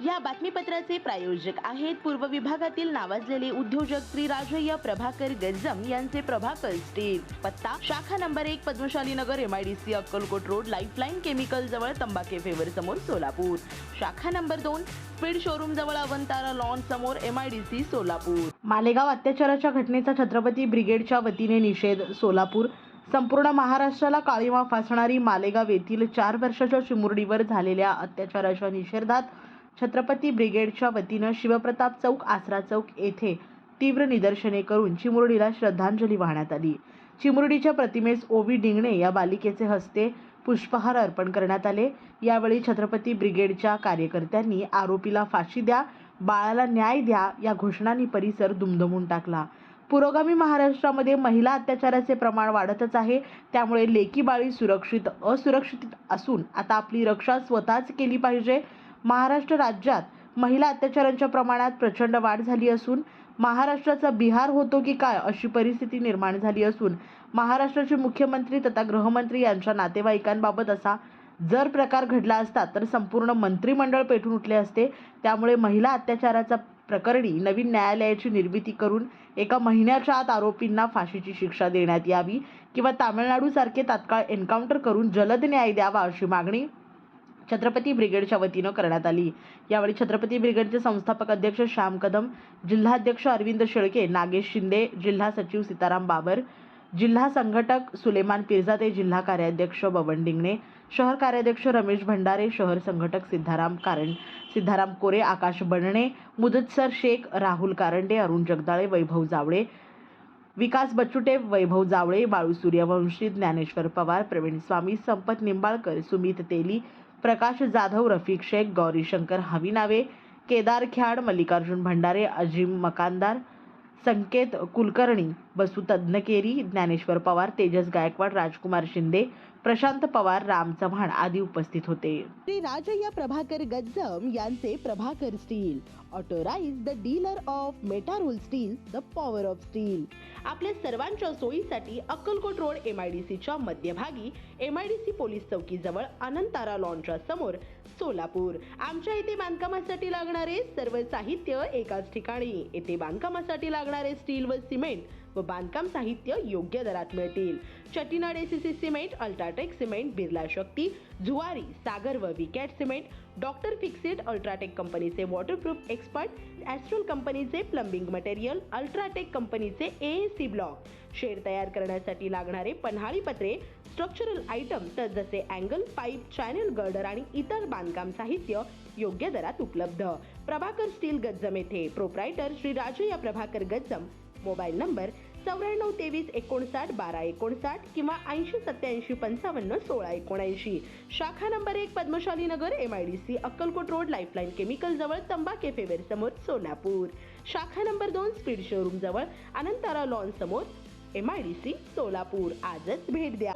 या बातमीपत्राचे प्रायोजक आहेत पूर्व विभागातील नावाजलेले उद्योजक श्री राजय्य प्रभाकर गज्जम यांचे प्रभाकर स्टील। पत्ता शाखा number 1 Padmashali Nagar MIDC Akkalkot road lifeline chemical जवळ तंबाके फेवर समोर सोलापूर। शाखा नंबर 2 स्पीड शोरूम जवळ अवंतारा लॉन समोर MIDC सोलापूर। मालेगाव अत्याचाराच्या घटनेचा छत्रपती ब्रिगेडच्या वतीने निषेध सोलापूर। संपूर्ण महाराष्ट्राला काळीमा फासणारी मालेगाव येथील 4 वर्षाच्या चिमुरडीवर झालेल्या अत्याचाराच्या निषेधात छत्रपती ब्रिगेडच्या वतीने शिवप्रताप चौक आसरा चौक येथे तीव्र निदर्शने करून चिमुरडीला श्रद्धांजली वाहण्यात आली। चिमुरडीच्या प्रतिमेस ओवी डिंगणे या बालिकेचे हस्ते पुष्पहार अर्पण करण्यात आले। यावेळी छत्रपती ब्रिगेडच्या कार्यकर्त्यांनी आरोपीला फाशी द्या, बाळाला न्याय द्या या घोषणांनी परिसर दुमदुमून टाकला। पुरोगामी महाराष्ट्रामध्ये महिला अत्याचाराचे प्रमाण वाढतच आहे, त्यामुळे लेकी बाळी सुरक्षित असुरक्षित असून आता आपली रक्षा स्वतःच केली पाहिजे। महाराष्ट्र राज्यात महिला अत्याचारांच्या प्रमाणात प्रचंड वाढ झाली असून महाराष्ट्राचा बिहार होतो की काय अशी परिस्थिती निर्माण झाली असून महाराष्ट्राचे मुख्यमंत्री तथा गृहमंत्री यांच्या नातेवाईकांबाबत असा जर प्रकार घडला असता तर संपूर्ण मंत्रिमंडळ पेटून उठले असते। त्यामुळे महिला अत्याचाराचा प्रकरणी नवीन न्यायालयाची निर्मिती करून एका महिन्याच्या आत आरोपींना फाशीची शिक्षा देण्यात यावी किंवा तामिळनाडू सारखे तात्काळ एन्काउंटर करून जलद न्याय द्यावा अशी मागणी छत्रपती ब्रिगेडच्या वतीने करण्यात आली। यावेळी छत्रपती ब्रिगेडचे संस्थापक अध्यक्ष श्याम कदम, जिल्हाध्यक्ष अरविंद शेळके, नागेश शिंदे, जिल्हा सचिव सीताराम बाबर, जिल्हा संघटक सुलेमान पिरजादे, जिल्हा कार्याध्यक्ष बबन डिंगणे, शहर कार्याध्यक्ष रमेश भंडारे, शहर संघटक सिद्धाराम कोरे, आकाश बनणे, मुदतसर शेख, राहुल कारंडे, अरुण जगदाळे, वैभव जावळे, विकास बच्चुटे, वैभव जावळे, बाळू सूर्यवंशी, ज्ञानेश्वर पवार, प्रवीण स्वामी, संपत निंबाळकर, सुमित तेली, प्रकाश जाधव, रफिक शेख, गौरी शंकर हवीनावे, केदार ख्याड, मल्लिकार्जुन भंडारे, अजिम मकानदार, संकेत कुलकर्णी, बसू तज्ञकेरी, ज्ञानेश्वर पवार, तेजस गायकवाड, राजकुमार शिंदे, प्रशांत पवार, राम चव्हाण आदी उपस्थित होते। श्री राजय्य प्रभाकर गज्जम यांचे Prabhakar steel, authorised the dealer of मेटारोल steel, the power of steel. आपल्या सर्वांच्या सोयीसाठी अक्कलकोट रोड MIDCच्या मध्यभागी MIDC पोलीस चौकी जवळ अनंतारा लॉनच्या समोर सोलापूर। आमच्या इथे बांधकामासाठी लागणारे सर्व साहित्य एकाच ठिकाणी। येथे बांधकामासाठी लागणारे स्टील व सिमेंट व बांधकाम साहित्य योग्य दरात मिळतील। Chettinad ACC cement, UltraTech cement, Birla Shakti, Zuari, Sagar व Vicat cement, doctor fixed, UltraTech कंपनीचे वॉटरप्रूफ एक्सपर्ट, ॲस्ट्रल कंपनीचे प्लंबिंग मटेरियल, अल्ट्राटेक कंपनीचे AAC ब्लॉक, शेड तयार करण्यासाठी लागणारे पन्हाळी पत्रे, स्ट्रक्चरल आयटम तर जसे अँगल, पाईप, चॅनल गर्डर आणि इतर बांधकाम साहित्य योग्य दरात उपलब्ध। प्रभाकर स्टील गज्जम येथे। Proprietor Shri Rajayya Prabhakar Gajjam. Mobile number 9493591259 किंवा 8087551679। शाखा number 1 Padmashali Nagar MIDC Akkalkot road lifeline chemical जवळ तंबाके फेवर समोर सोलापूर। शाखा नंबर 2 स्पीड शोरूम जवळ अनंतारा लॉन समोर MIDC सोलापूर। आजच भेट द्या।